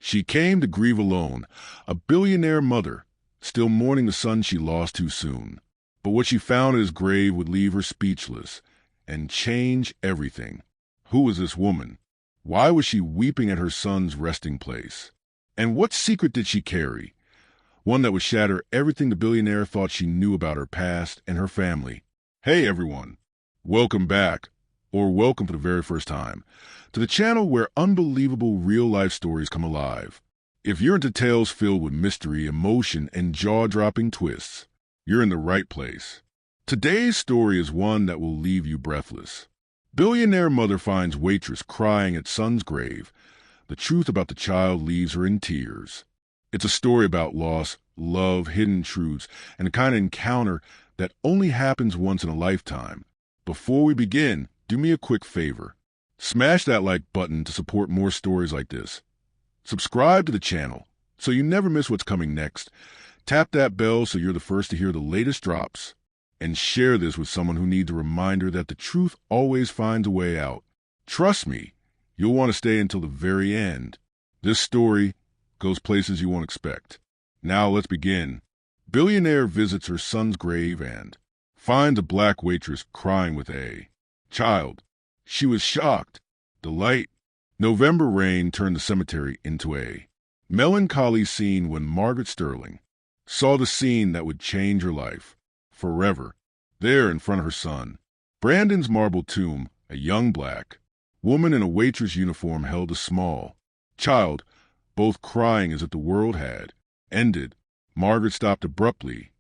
She came to grieve alone, a billionaire mother, still mourning the son she lost too soon. But what she found at his grave would leave her speechless and change everything. Who was this woman? Why was she weeping at her son's resting place? And what secret did she carry? One that would shatter everything the billionaire thought she knew about her past and her family. Hey everyone, welcome back, or welcome for the very first time, to the channel where unbelievable real-life stories come alive. If you're into tales filled with mystery, emotion, and jaw-dropping twists, you're in the right place. Today's story is one that will leave you breathless. Billionaire mother finds Waitress crying at son's grave. The truth about the child leaves her in tears. It's a story about loss, love, hidden truths, and a kind of encounter that only happens once in a lifetime. Before we begin, do me a quick favor. Smash that like button to support more stories like this. Subscribe to the channel so you never miss what's coming next. Tap that bell so you're the first to hear the latest drops. And share this with someone who needs a reminder that the truth always finds a way out. Trust me, you'll want to stay until the very end. This story goes places you won't expect. Now let's begin. Billionaire visits her son's grave and finds a black waitress crying with a child. She was shocked. Delight. November rain turned the cemetery into a melancholy scene when Margaret Sterling saw the scene that would change her life forever. There in front of her son, Brandon's marble tomb, a young black woman in a waitress uniform held a small child, both crying as if the world had ended. Margaret stopped abruptly,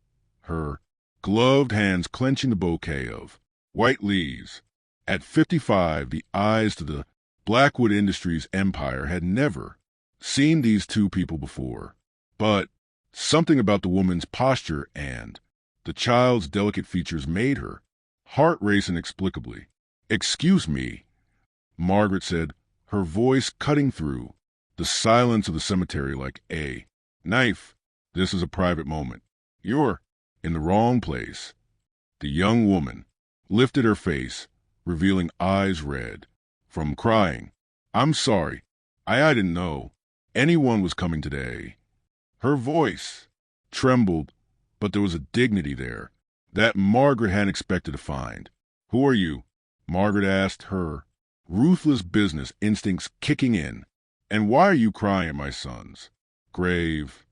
her gloved hands clenching the bouquet of white leaves. At 55, the eyes to the Blackwood Industries empire had never seen these two people before. But something about the woman's posture and the child's delicate features made her heart race inexplicably. "Excuse me," Margaret said, her voice cutting through the silence of the cemetery like a knife. "This is a private moment. You're in the wrong place." The young woman lifted her face, revealing eyes red from crying. "I'm sorry. I didn't know anyone was coming today." Her voice trembled, but there was a dignity there that Margaret hadn't expected to find. "Who are you?" Margaret asked, her ruthless business instincts kicking in. "And why are you crying at my son's grave?"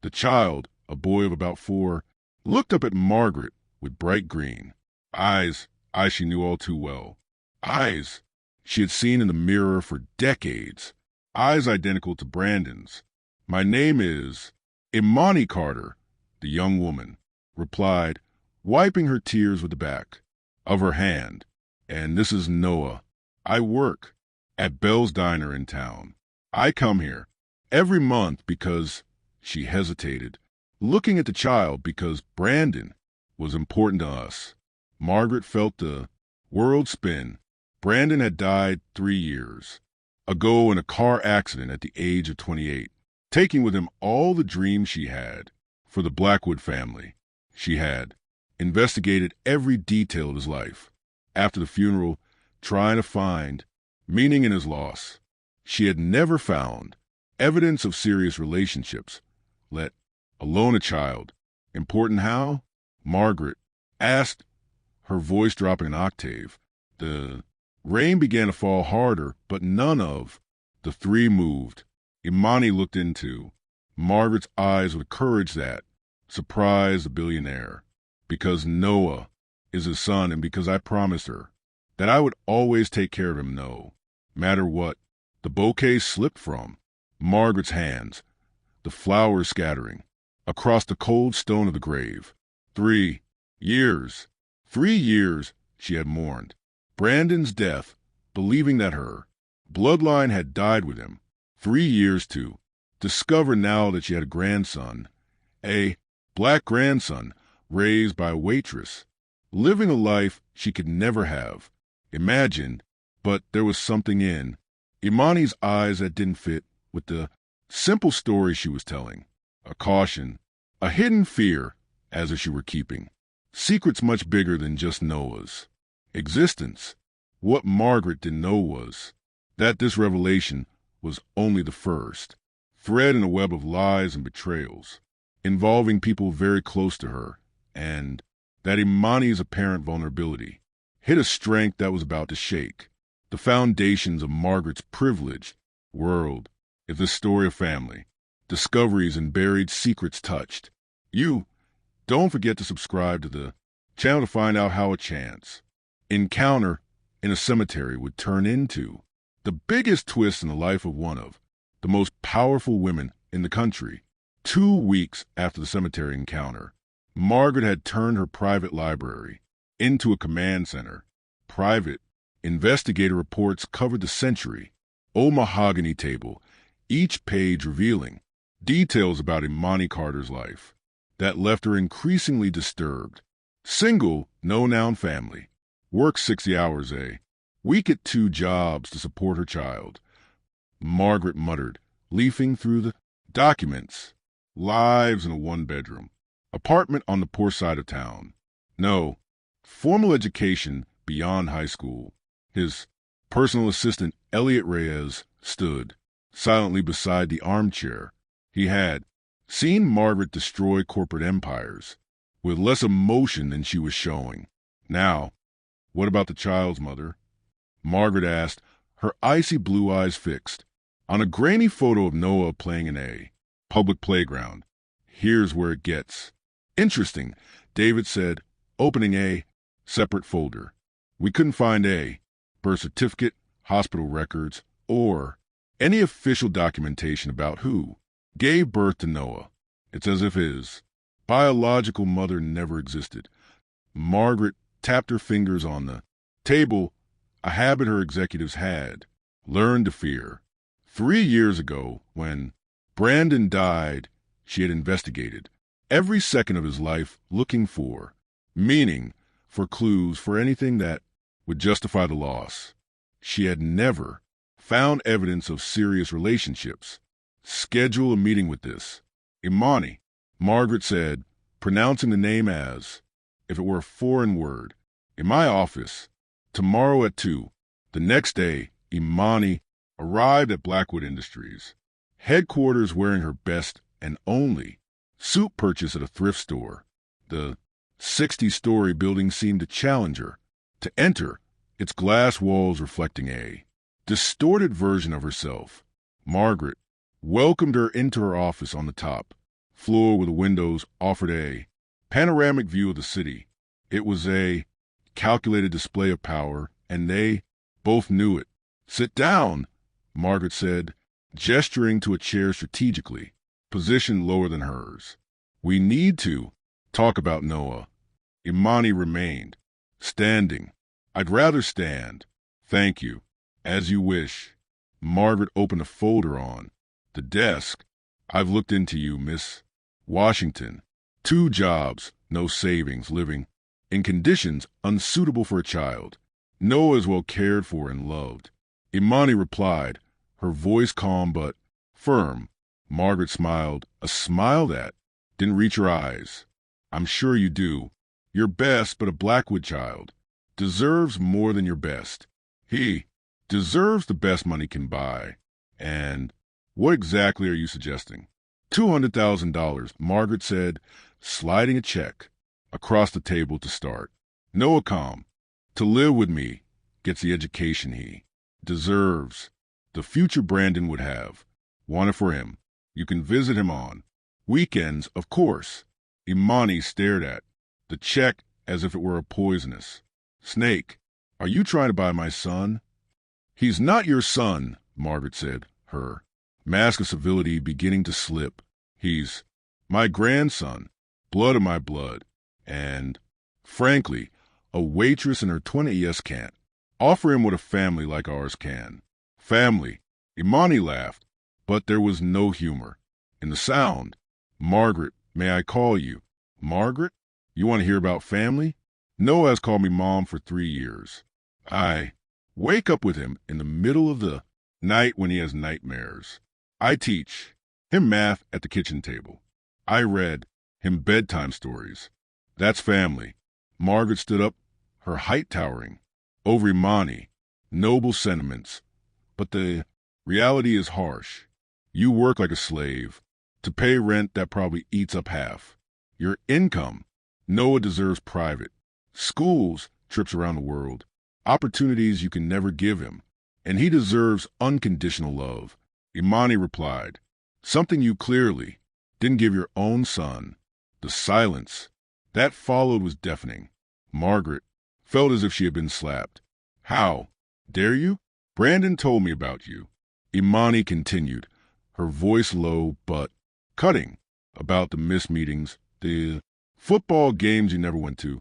The child, a boy of about 4, looked up at Margaret with bright green eyes she knew all too well. Eyes she had seen in the mirror for decades. Eyes identical to Brandon's. "My name is Imani Carter," the young woman replied, wiping her tears with the back of her hand. "And this is Noah. I work at Bell's Diner in town. I come here every month because—" she hesitated, looking at the child, "because Brandon was important to us." Margaret felt the world spin. Brandon had died 3 years ago in a car accident at the age of 28, taking with him all the dreams she had for the Blackwood family. She had investigated every detail of his life. After the funeral, trying to find meaning in his loss, she had never found evidence of serious relationships, let alone a child. "Important how?" Margaret asked, her voice dropping an octave. The rain began to fall harder, but none of the three moved. Imani looked into Margaret's eyes with courage that surprised the billionaire. "Because Noah is his son, and because I promised her that I would always take care of him, no matter what." The bouquet slipped from Margaret's hands, the flowers scattering across the cold stone of the grave. 3 years. 3 years she had mourned Brandon's death, believing that her bloodline had died with him. 3 years to discover now that she had a grandson, a black grandson raised by a waitress, living a life she could never have imagined. But there was something in Imani's eyes that didn't fit with the simple story she was telling. A caution, a hidden fear, as if she were keeping secrets much bigger than just Noah's existence. What Margaret didn't know was that this revelation was only the first. thread in a web of lies and betrayals, involving people very close to her, and that Imani's apparent vulnerability hid a strength that was about to shake the foundations of Margaret's privileged world. If this story of family, discoveries, and buried secrets touched you, don't forget to subscribe to the channel to find out how a chance encounter in a cemetery would turn into the biggest twist in the life of one of the most powerful women in the country. 2 weeks after the cemetery encounter, Margaret had turned her private library into a command center. Private investigator reports covered the century-old mahogany table, each page revealing details about Imani Carter's life that left her increasingly disturbed. Single, no-noun family, works 60 hours a week at 2 jobs to support her child, Margaret muttered, leafing through the documents. Lives in a 1-bedroom apartment on the poor side of town. No formal education beyond high school. His personal assistant, Elliot Reyes, stood silently beside the armchair. He had seen Margaret destroy corporate empires with less emotion than she was showing. Now, what about the child's mother? Margaret asked, her icy blue eyes fixed on a grainy photo of Noah playing in a public playground. Here's where it gets interesting, David said, opening a separate folder. We couldn't find a birth certificate, hospital records, or any official documentation about who gave birth to Noah. It's as if his biological mother never existed. Margaret tapped her fingers on the table, a habit her executives had learned to fear. 3 years ago, when Brandon died, she had investigated every second of his life, looking for meaning, for clues, for anything that would justify the loss. She had never found evidence of serious relationships. Schedule a meeting with this Imani, Margaret said, pronouncing the name as if it were a foreign word. In my office, tomorrow at 2. The next day, Imani arrived at Blackwood Industries headquarters wearing her best and only suit purchase at a thrift store. The 60-story building seemed to challenge her to enter, its glass walls reflecting a distorted version of herself. Margaret welcomed her into her office on the top floor where the windows offered a panoramic view of the city. It was a calculated display of power, and they both knew it. Sit down, Margaret said, gesturing to a chair strategically positioned lower than hers. We need to talk about Noah. Imani remained standing. I'd rather stand. Thank you. As you wish. Margaret opened a folder on the desk. I've looked into you, Miss Washington. 2 jobs, no savings, living in conditions unsuitable for a child. Noah is well cared for and loved. Imani replied, her voice calm but firm. Margaret smiled, a smile that didn't reach her eyes. I'm sure you do. Your best, but a Blackwood child deserves more than your best. He deserves the best money can buy. And what exactly are you suggesting? $200,000, Margaret said, sliding a check across the table to start. Noah calm. To live with me, gets the education he deserves. The future Brandon would have wanted for him. You can visit him on weekends, of course. Imani stared at the check as if it were a poisonous snake. Are you trying to buy my son? He's not your son, Margaret said, her mask of civility beginning to slip. He's my grandson, blood of my blood, and, frankly, a waitress in her 20s can't offer him what a family like ours can. Family. Imani laughed, but there was no humor in the sound. Margaret, may I call you? Margaret? You want to hear about family? Noah has called me Mom for 3 years. I wake up with him in the middle of the night when he has nightmares. I teach him math at the kitchen table. I read him bedtime stories. That's family. Margaret stood up, her height towering over Imani. Noble sentiments, but the reality is harsh. You work like a slave. To pay rent, that probably eats up half. Your income. Noah deserves private. Schools, trips around the world. Opportunities you can never give him. And he deserves unconditional love. Imani replied, something you clearly didn't give your own son. The silence that followed was deafening. Margaret felt as if she had been slapped. How dare you? Brandon told me about you. Imani continued, her voice low but cutting, about the missed meetings, the football games you never went to,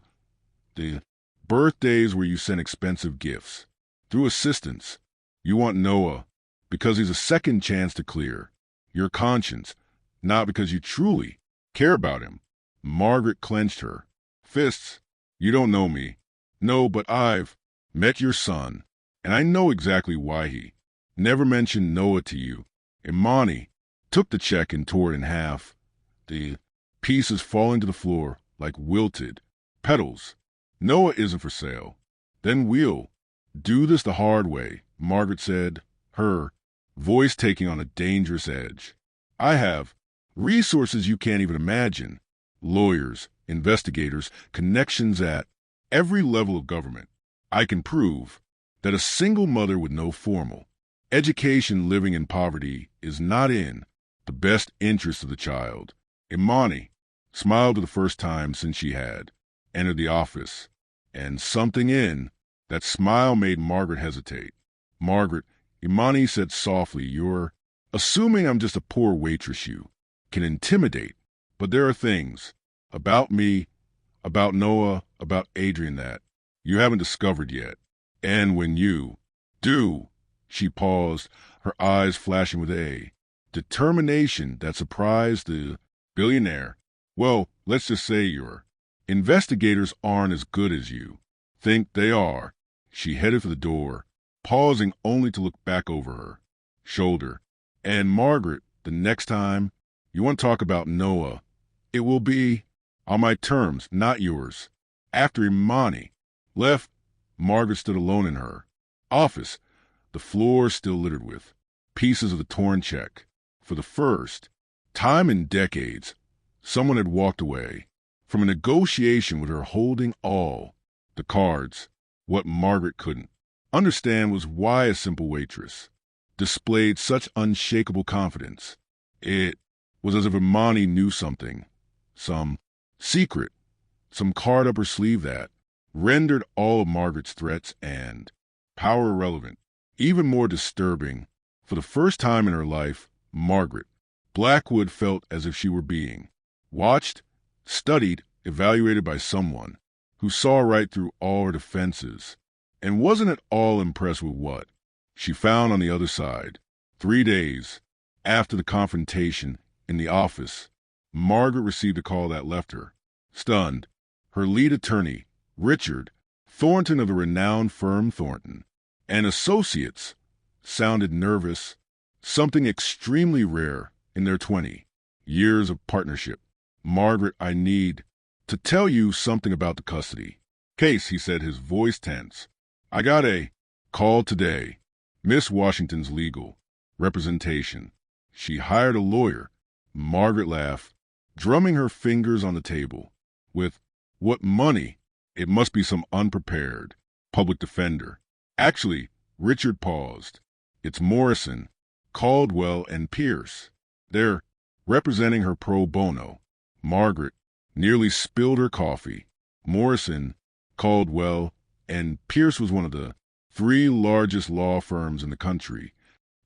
the birthdays where you sent expensive gifts. Through assistance, you want Noah because he's a second chance to clear your conscience, not because you truly care about him. Margaret clenched her fists. You don't know me. No, but I've met your son, and I know exactly why he never mentioned Noah to you. Imani took the check and tore it in half, the pieces falling to the floor like wilted petals. Noah isn't for sale. Then we'll do this the hard way, Margaret said, her voice taking on a dangerous edge. I have resources you can't even imagine. Lawyers, investigators, connections at every level of government. I can prove that a single mother with no formal education living in poverty is not in the best interest of the child. Imani smiled for the first time since she had entered the office, and something in that smile made Margaret hesitate. Margaret, Imani said softly, you're assuming I'm just a poor waitress you can intimidate, but there are things about me, about Noah, about Adrian that you haven't discovered yet. And when you do, she paused, her eyes flashing with a determination that surprised the billionaire. Well, let's just say your investigators aren't as good as you think they are. She headed for the door, pausing only to look back over her shoulder. And Margaret, the next time you want to talk about Noah, it will be on my terms, not yours. After Imani left, Margaret stood alone in her office, the floor still littered with pieces of the torn check. For the first time in decades, someone had walked away from a negotiation with her holding all the cards. What Margaret couldn't understand was why a simple waitress displayed such unshakable confidence. It was as if Imani knew something, some secret, some card up her sleeve that rendered all of Margaret's threats and power irrelevant. Even more disturbing, for the first time in her life, Margaret Blackwood felt as if she were being watched, studied, evaluated by someone who saw right through all her defenses and wasn't at all impressed with what she found on the other side. 3 days after the confrontation in the office, Margaret received a call that left her stunned. Her lead attorney, Richard Thornton of the renowned firm Thornton and Associates, sounded nervous, something extremely rare in their 20 years of partnership. Margaret, I need to tell you something about the custody case, he said, his voice tense. I got a call today. Miss Washington's legal representation. She hired a lawyer. Margaret laughed, drumming her fingers on the table. With what money? It must be some unprepared public defender. Actually, Richard paused. It's Morrison, Caldwell, and Pierce. They're representing her pro bono. Margaret nearly spilled her coffee. Morrison, Caldwell, and Pierce was one of the 3 largest law firms in the country,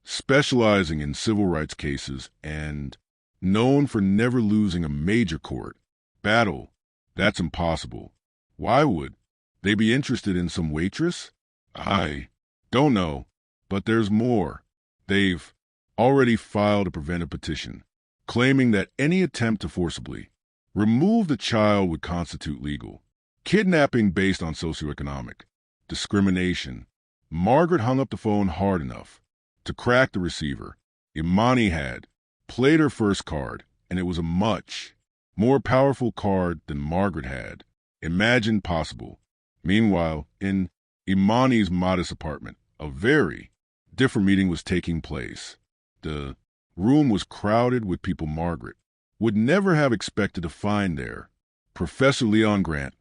specializing in civil rights cases and known for never losing a major court battle. That's impossible. Why would they be interested in some waitress? I don't know, but there's more. They've already filed a preventive petition, claiming that any attempt to forcibly remove the child would constitute legal kidnapping based on socioeconomic discrimination. Margaret hung up the phone hard enough to crack the receiver. Imani had played her first card, and it was a much more powerful card than Margaret had imagined possible. Meanwhile, in Imani's modest apartment, a very different meeting was taking place. The Room was crowded with people Margaret would never have expected to find there. Professor Leon Grant,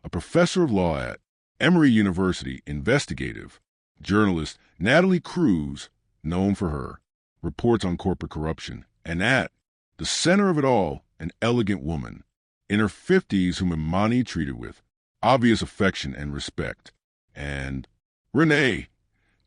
a professor of law at Emory University, investigative journalist Natalie Cruz, known for her reports on corporate corruption, and at the center of it all, an elegant woman in her 50s whom Imani treated with obvious affection and respect. And Renee,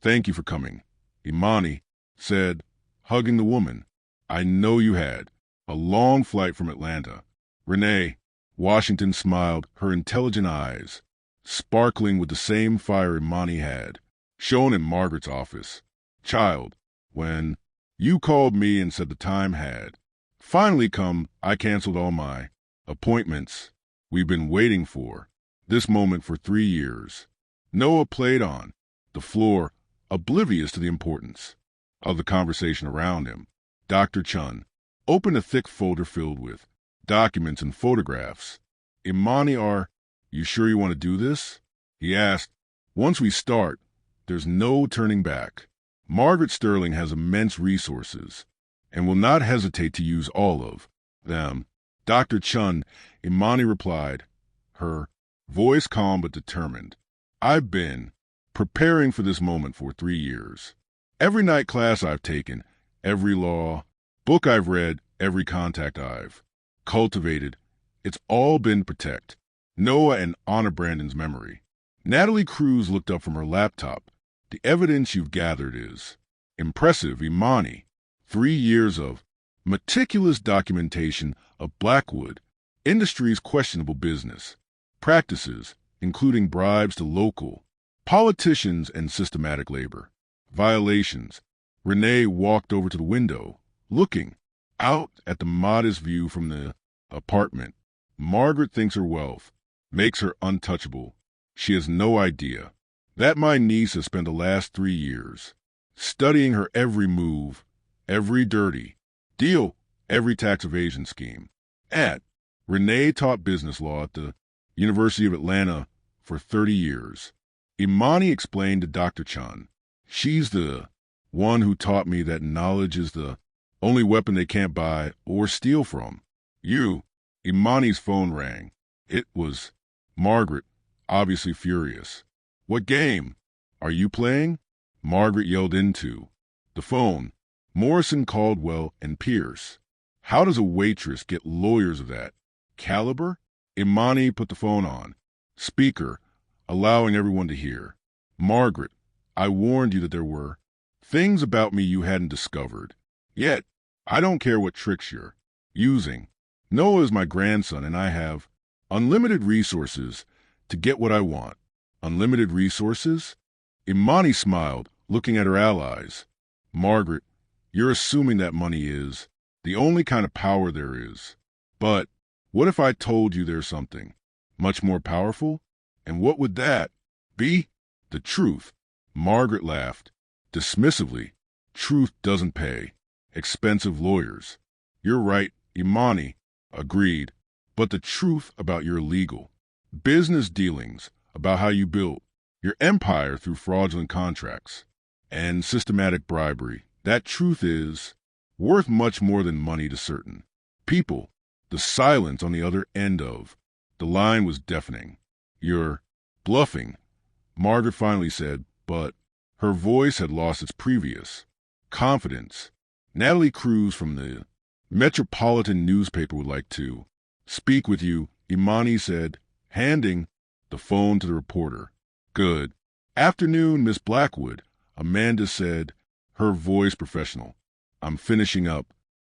thank you for coming, Imani said, hugging the woman. I know you had a long flight from Atlanta. Renee, Washington smiled, her intelligent eyes sparkling with the same fire Imani had shown in Margaret's office. Child, when you called me and said the time had finally come, I canceled all my appointments. We've been waiting for this moment for 3 years. Noah played on the floor, oblivious to the importance of the conversation around him. Dr. Chun opened a thick folder filled with documents and photographs. Imani, are you sure you want to do this? He asked. Once we start, there's no turning back. Margaret Sterling has immense resources and will not hesitate to use all of them. Dr. Chun, Imani replied, her voice calm but determined. I've been preparing for this moment for 3 years. Every night class I've taken, every law book I've read, every contact I've cultivated, it's all been to protect Noah and honor Brandon's memory. Natalie Cruz looked up from her laptop. The evidence you've gathered is impressive, Imani. 3 years of meticulous documentation of Blackwood Industries' questionable business practices, including bribes to local politicians and systematic labor violations. Renee walked over to the window, looking out at the modest view from the apartment. Margaret thinks her wealth makes her untouchable. She has no idea that my niece has spent the last 3 years studying her every move, every dirty deal, every tax evasion scheme. Renee taught business law at the University of Atlanta for 30 years. Imani explained to Dr. Chan, she's the one who taught me that knowledge is the only weapon they can't buy or steal from. You. Imani's phone rang. It was Margaret, obviously furious. What game are you playing? Margaret yelled into the phone. Morrison, Caldwell, and Pierce. How does a waitress get lawyers of that caliber? Imani put the phone on speaker, allowing everyone to hear. Margaret, I warned you that there were things about me you hadn't discovered. Yet, I don't care what tricks you're using. Noah is my grandson, and I have unlimited resources to get what I want. Unlimited resources? Imani smiled, looking at her allies. Margaret, you're assuming that money is the only kind of power there is. But what if I told you there's something much more powerful? And what would that be? The truth. Margaret laughed dismissively. Truth doesn't pay expensive lawyers. You're right, Imani agreed. But the truth about your illegal business dealings, about how you built your empire through fraudulent contracts and systematic bribery, that truth is worth much more than money to certain people. The silence on the other end of the line was deafening. You're bluffing, Margaret finally said, but her voice had lost its previous confidence. Natalie Cruz from the Metropolitan newspaper would like to speak with you, Imani said, handing the phone to the reporter. Good afternoon, Miss Blackwood, Amanda said, her voice professional. I'm finishing up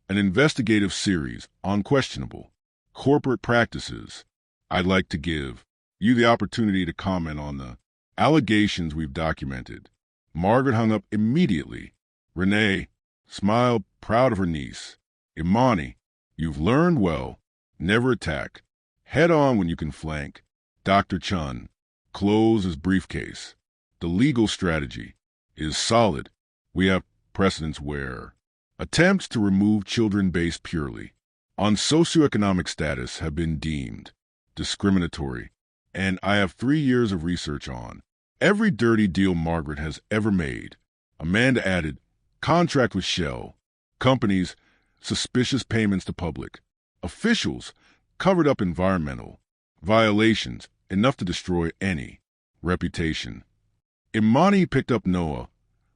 an investigative series on questionable corporate practices. I'd like to give you the opportunity to comment on the allegations we've documented. Margaret hung up immediately. Renee smiled, proud of her niece. Imani, you've learned well. Never attack. Head on when you can flank. Dr. Chun closed his briefcase. The legal strategy is solid. We have precedents where attempts to remove children based purely on socioeconomic status have been deemed discriminatory, and I have 3 years of research on every dirty deal Margaret has ever made. Amanda added, contract with Shell, Companies, suspicious payments to public. Officials, covered up environmental violations, enough to destroy any reputation. Imani picked up Noah,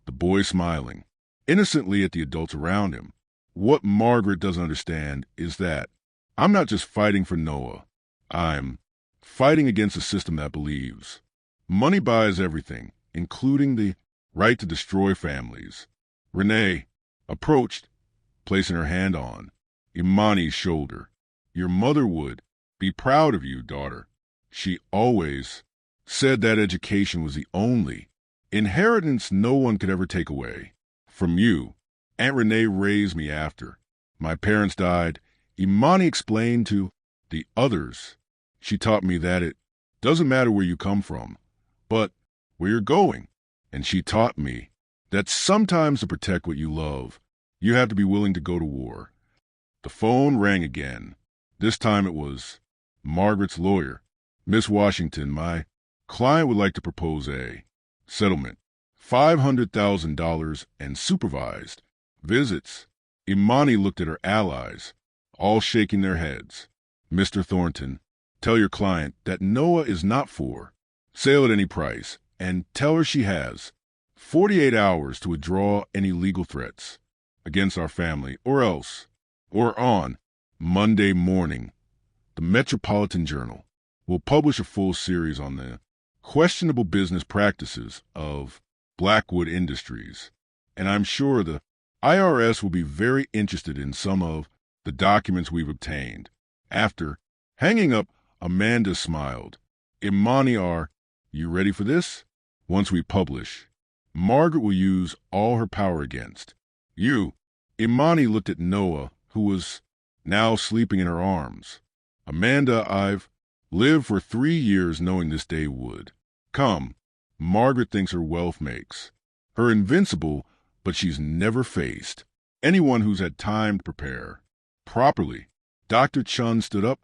the boy smiling innocently at the adults around him. What Margaret doesn't understand is that I'm not just fighting for Noah. I'm fighting against a system that believes money buys everything, including the right to destroy families. Renee approached, placing her hand on Imani's shoulder. Your mother would be proud of you, daughter. She always said that education was the only inheritance no one could ever take away from you. Aunt Renee raised me after my parents died. Imani explained to the others. She taught me that it doesn't matter where you come from, but where you're going. And she taught me that sometimes to protect what you love, you have to be willing to go to war. The phone rang again. This time it was Margaret's lawyer. Miss Washington, my client would like to propose a settlement. $500,000 and supervised visits. Imani looked at her allies, all shaking their heads. Mr. Thornton, tell your client that Noah is not for sale at any price, and tell her she has 48 hours to withdraw any legal threats against our family, or else, or on Monday morning, the Metropolitan Journal will publish a full series on the questionable business practices of Blackwood Industries, and I'm sure the IRS will be very interested in some of the documents we've obtained. After hanging up, Amanda smiled. Imani, are you ready for this? Once we publish, Margaret will use all her power against you. Imani looked at Noah, who was now sleeping in her arms. Amanda, I've lived for 3 years knowing this day would come. Margaret thinks her wealth makes her invincible, but she's never faced anyone who's had time to prepare properly. Dr. Chun stood up,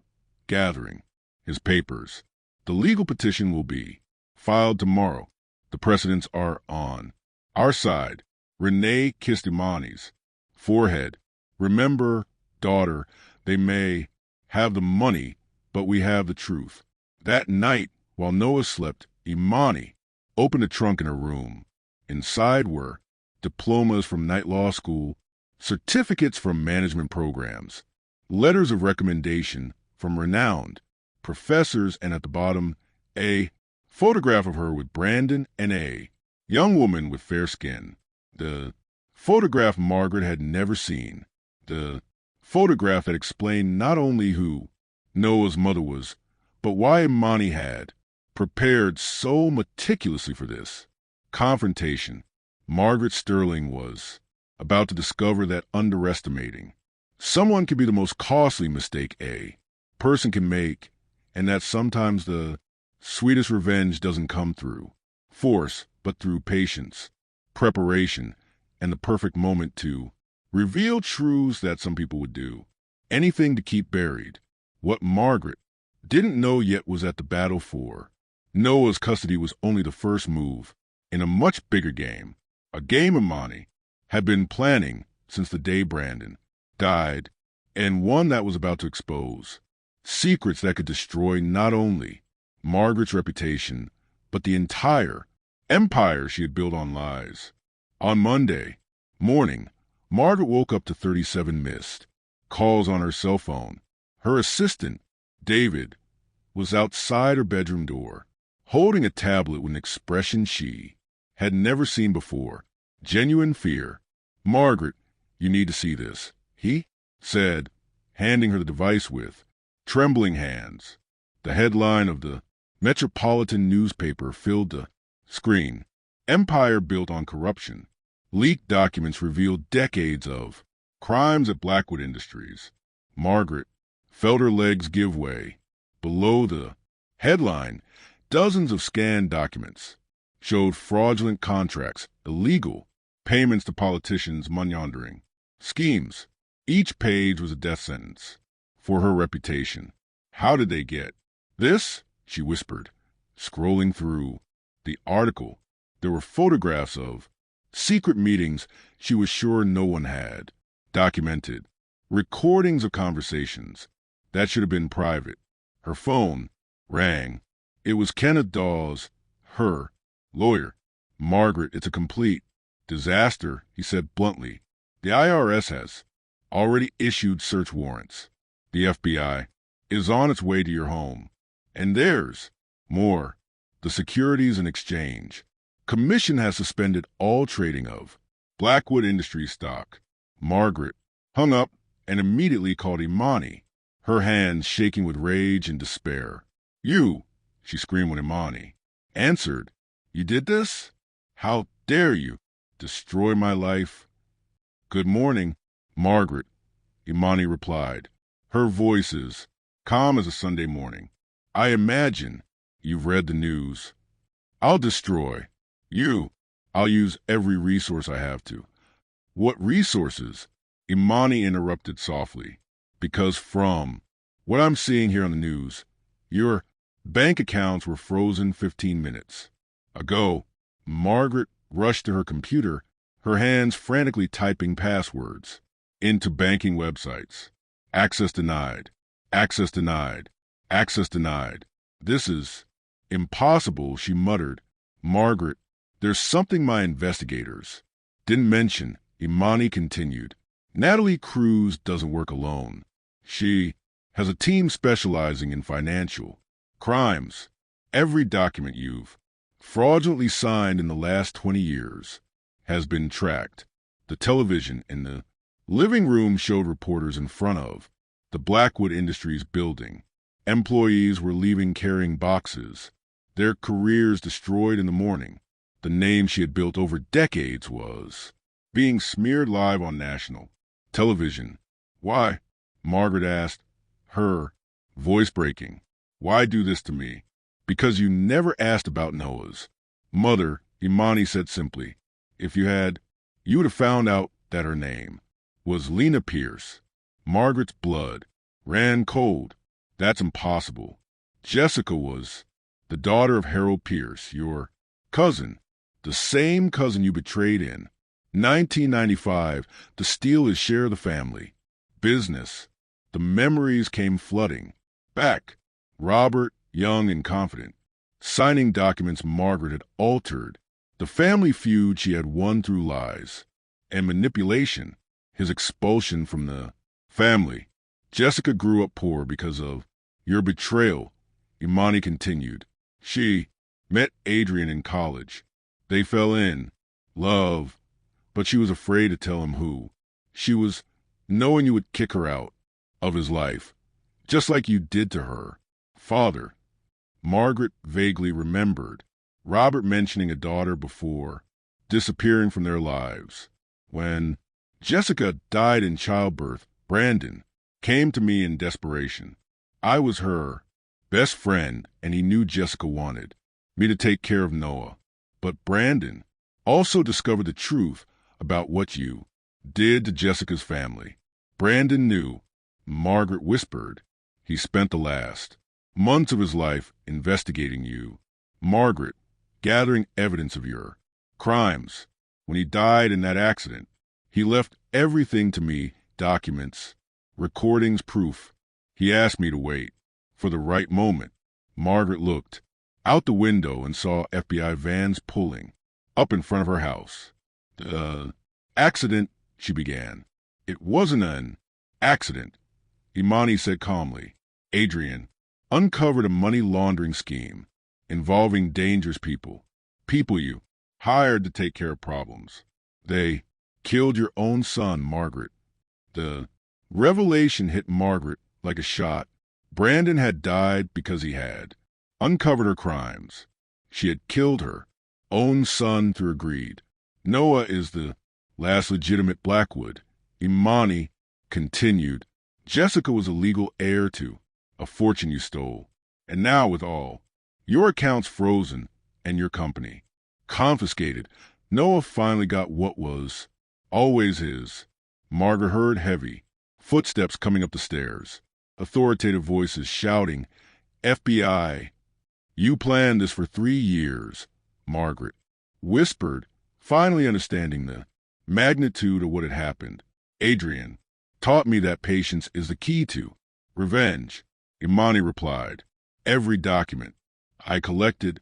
gathering his papers. The legal petition will be filed tomorrow. The precedents are on our side. Renee kissed Imani's forehead. Remember, daughter, they may have the money, but we have the truth. That night, while Noah slept, Imani opened a trunk in her room. Inside were diplomas from night law school, certificates from management programs, letters of recommendation from renowned professors, and at the bottom, a photograph of her with Brandon and a young woman with fair skin. The photograph Margaret had never seen. The photograph that explained not only who Noah's mother was, but why Imani had prepared so meticulously for this confrontation. Margaret Sterling was about to discover that underestimating someone can be the most costly mistake a person can make, and that sometimes the sweetest revenge doesn't come through force, but through patience, preparation, and the perfect moment to reveal truths that some people would do anything to keep buried. What Margaret didn't know yet was that the battle for Noah's custody was only the first move in a much bigger game, a game Imani had been planning since the day Brandon died, and one that was about to expose secrets that could destroy not only Margaret's reputation, but the entire empire she had built on lies. On Monday morning, Margaret woke up to 37 missed calls on her cell phone. Her assistant, David, was outside her bedroom door, holding a tablet with an expression she had never seen before, genuine fear. Margaret, you need to see this, he said, handing her the device with trembling hands. The headline of the Metropolitan newspaper filled the screen. Empire built on corruption. Leaked documents revealed decades of crimes at Blackwood Industries. Margaret felt her legs give way. Below the headline, dozens of scanned documents showed fraudulent contracts, illegal payments to politicians, money laundering schemes. Each page was a death sentence for her reputation. How did they get this? She whispered, scrolling through the article. There were photographs of secret meetings she was sure no one had Documented. Recordings of conversations. That should have been private. Her phone rang. It was Kenneth Dawes, her lawyer. Margaret, it's a complete disaster, he said bluntly. The IRS has already issued search warrants. The FBI is on its way to your home. And there's more. The Securities and Exchange Commission has suspended all trading of Blackwood Industries stock. Margaret hung up and immediately called Imani, her hands shaking with rage and despair. You, she screamed when Imani answered. You did this? How dare you destroy my life? Good morning, Margaret, Imani replied. Her voice is calm as a Sunday morning. I imagine you've read the news. I'll destroy you. I'll use every resource I have to. What resources? Imani interrupted softly. Because from what I'm seeing here on the news, your bank accounts were frozen 15 minutes ago. Margaret rushed to her computer, her hands frantically typing passwords into banking websites. Access denied. Access denied. Access denied. This is impossible, she muttered. Margaret, there's something my investigators didn't mention, Imani continued. Natalie Cruz doesn't work alone. She has a team specializing in financial crimes. Every document you've fraudulently signed in the last 20 years has been tracked. The television in the living room showed reporters in front of the Blackwood Industries building. Employees were leaving carrying boxes, their careers destroyed in the morning. The name she had built over decades was being smeared live on national television. Why? Margaret asked, her voice breaking. Why do this to me? Because you never asked about Noah's mother, Imani said simply. If you had, you would have found out that her name was Lena Pierce. Margaret's blood ran cold. That's impossible. Jessica was the daughter of Harold Pierce, your cousin, the same cousin you betrayed in 1995 to steal his share of the family business. The memories came flooding back. Robert, young and confident, signing documents Margaret had altered. The family feud she had won through lies and manipulation, his expulsion from the family. Jessica grew up poor because of your betrayal, Imani continued. She met Adrian in college. They fell in love, but she was afraid to tell him who. She was knowing you would kick her out of his life, just like you did to her father. Margaret vaguely remembered Robert mentioning a daughter before disappearing from their lives. When Jessica died in childbirth, Brandon came to me in desperation. I was her best friend, and he knew Jessica wanted me to take care of Noah. But Brandon also discovered the truth about what you did to Jessica's family. Brandon knew, Margaret whispered. He spent the last months of his life investigating you, Margaret, gathering evidence of your crimes. When he died in that accident, he left everything to me, documents, recordings, proof. He asked me to wait for the right moment. Margaret looked out the window and saw FBI vans pulling up in front of her house. The accident, she began. It wasn't an accident, Imani said calmly. Adrian uncovered a money laundering scheme involving dangerous people you hired to take care of problems. They killed your own son, Margaret. The revelation hit Margaret like a shot. Brandon had died because he had uncovered her crimes. She had killed her own son through greed. Noah is the last legitimate Blackwood, Imani continued. Jessica was a legal heir to a fortune you stole. And now with all your accounts frozen and your company confiscated, Noah finally got what was always his. Margaret heard heavy footsteps coming up the stairs, authoritative voices shouting, FBI, you planned this for 3 years, Margaret whispered, finally understanding the magnitude of what had happened. Adrian taught me that patience is the key to revenge. Imani replied, every document I collected,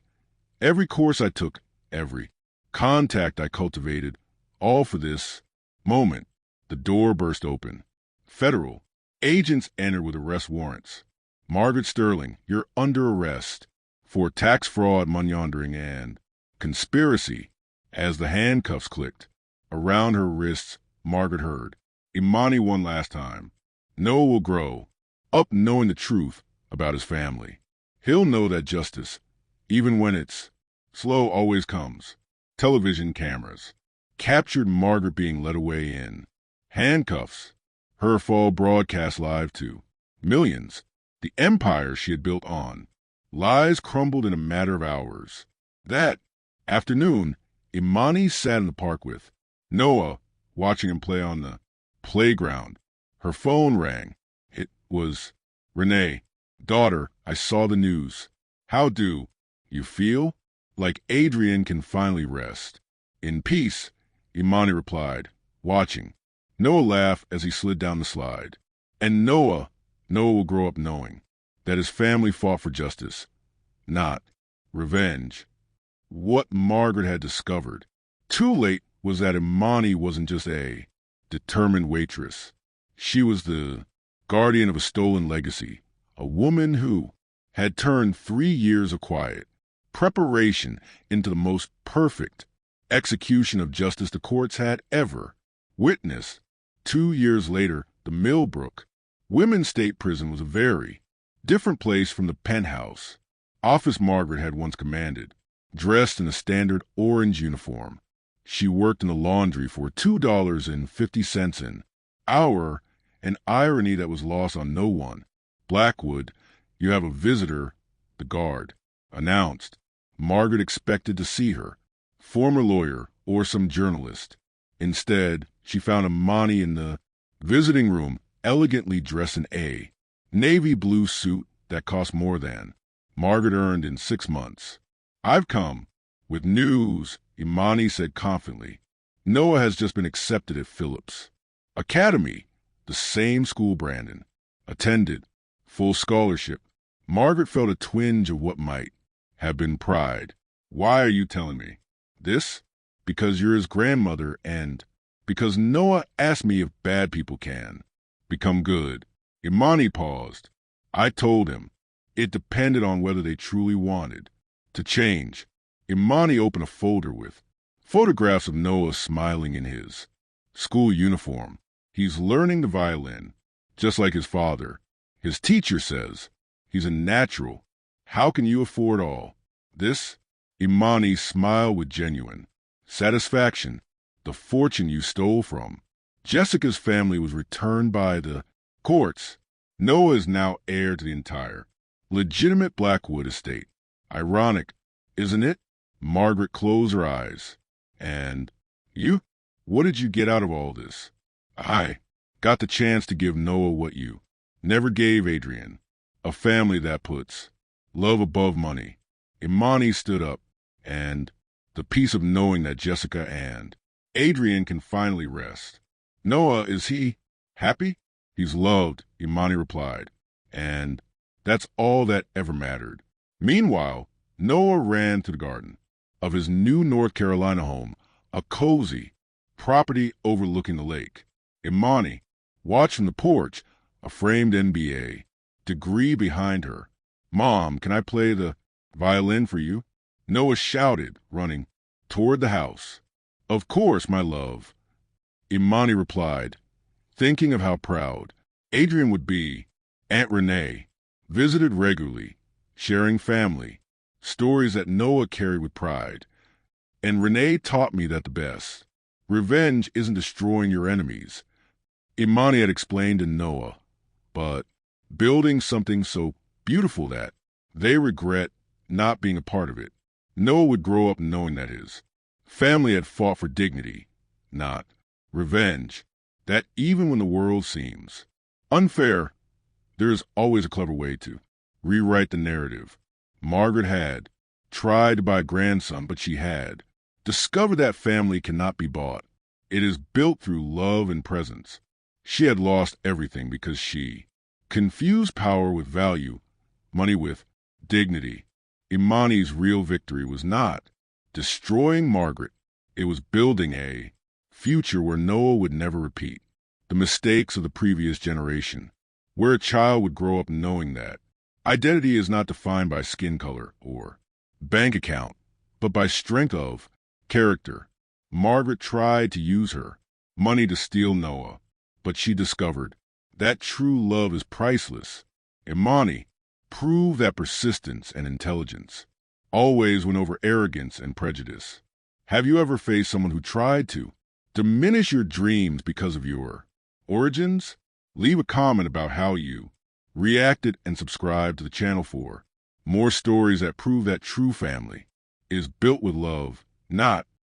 every course I took, every contact I cultivated, all for this moment. The door burst open. Federal agents entered with arrest warrants. Margaret Sterling, you're under arrest for tax fraud, money laundering, and conspiracy. As the handcuffs clicked around her wrists, Margaret heard, Imani won last time. Noah will grow up knowing the truth about his family. He'll know that justice, even when it's slow, always comes. Television cameras captured Margaret being led away in handcuffs. Her fall broadcast live to millions. The empire she had built on lies crumbled in a matter of hours. That afternoon, Imani sat in the park with Noah, watching him play on the playground. Her phone rang. It was Renee. Daughter, I saw the news. How do you feel? Like Adrian can finally rest in peace, Imani replied, watching. Noah laughed as he slid down the slide. And Noah will grow up knowing that his family fought for justice, not revenge. What Margaret had discovered too late was that Imani wasn't just a determined waitress. She was the guardian of a stolen legacy, a woman who had turned 3 years of quiet preparation into the most perfect execution of justice the courts had ever witnessed. 2 years later, the Millbrook Women's State Prison was a very different place from the penthouse office Margaret had once commanded. Dressed in a standard orange uniform, she worked in the laundry for $2.50 an hour, an irony that was lost on no one. Blackwood, you have a visitor, the guard announced. Margaret expected to see her former lawyer or some journalist. Instead, she found Imani in the visiting room, elegantly dressed in a navy blue suit that cost more than Margaret earned in 6 months. I've come with news, Imani said confidently. Noah has just been accepted at Phillips Academy, the same school Brandon attended, full scholarship. Margaret felt a twinge of what might have been pride. Why are you telling me this? Because you're his grandmother and because Noah asked me if bad people can become good. Imani paused. I told him it depended on whether they truly wanted to change. Imani opened a folder with photographs of Noah smiling in his school uniform. He's learning the violin, just like his father. His teacher says he's a natural. How can you afford all this? Imani smiled with genuine satisfaction. The fortune you stole from Jessica's family was returned by the courts. Noah is now heir to the entire legitimate Blackwood estate. Ironic, isn't it? Margaret closed her eyes. And you? What did you get out of all this? I got the chance to give Noah what you never gave Adrian. A family that puts love above money. Imani stood up, and the peace of knowing that Jessica and Adrian can finally rest. Noah, is he happy? He's loved, Imani replied, and that's all that ever mattered. Meanwhile, Noah ran to the garden of his new North Carolina home, a cozy property overlooking the lake. Imani watched from the porch, a framed MBA degree behind her. Mom, can I play the violin for you? Noah shouted, running toward the house. Of course, my love, Imani replied, thinking of how proud Adrian would be. Aunt Renee visited regularly, sharing family stories that Noah carried with pride. And Renee taught me that the best revenge isn't destroying your enemies, Imani had explained to Noah, but building something so beautiful that they regret not being a part of it. Noah would grow up knowing that his family had fought for dignity, not revenge, that even when the world seems unfair, there is always a clever way to rewrite the narrative. Margaret had tried to buy a grandson, but she had discovered that family cannot be bought. It is built through love and presence. She had lost everything because she confused power with value, money with dignity. Imani's real victory was not destroying Margaret. It was building a future where Noah would never repeat the mistakes of the previous generation, where a child would grow up knowing that identity is not defined by skin color or bank account, but by strength of character. Margaret tried to use her money to steal Noah, but she discovered that true love is priceless. Imani proved that persistence and intelligence always win over arrogance and prejudice. Have you ever faced someone who tried to diminish your dreams because of your origins? Leave a comment about how you reacted and subscribe to the channel for more stories that prove that true family is built with love, not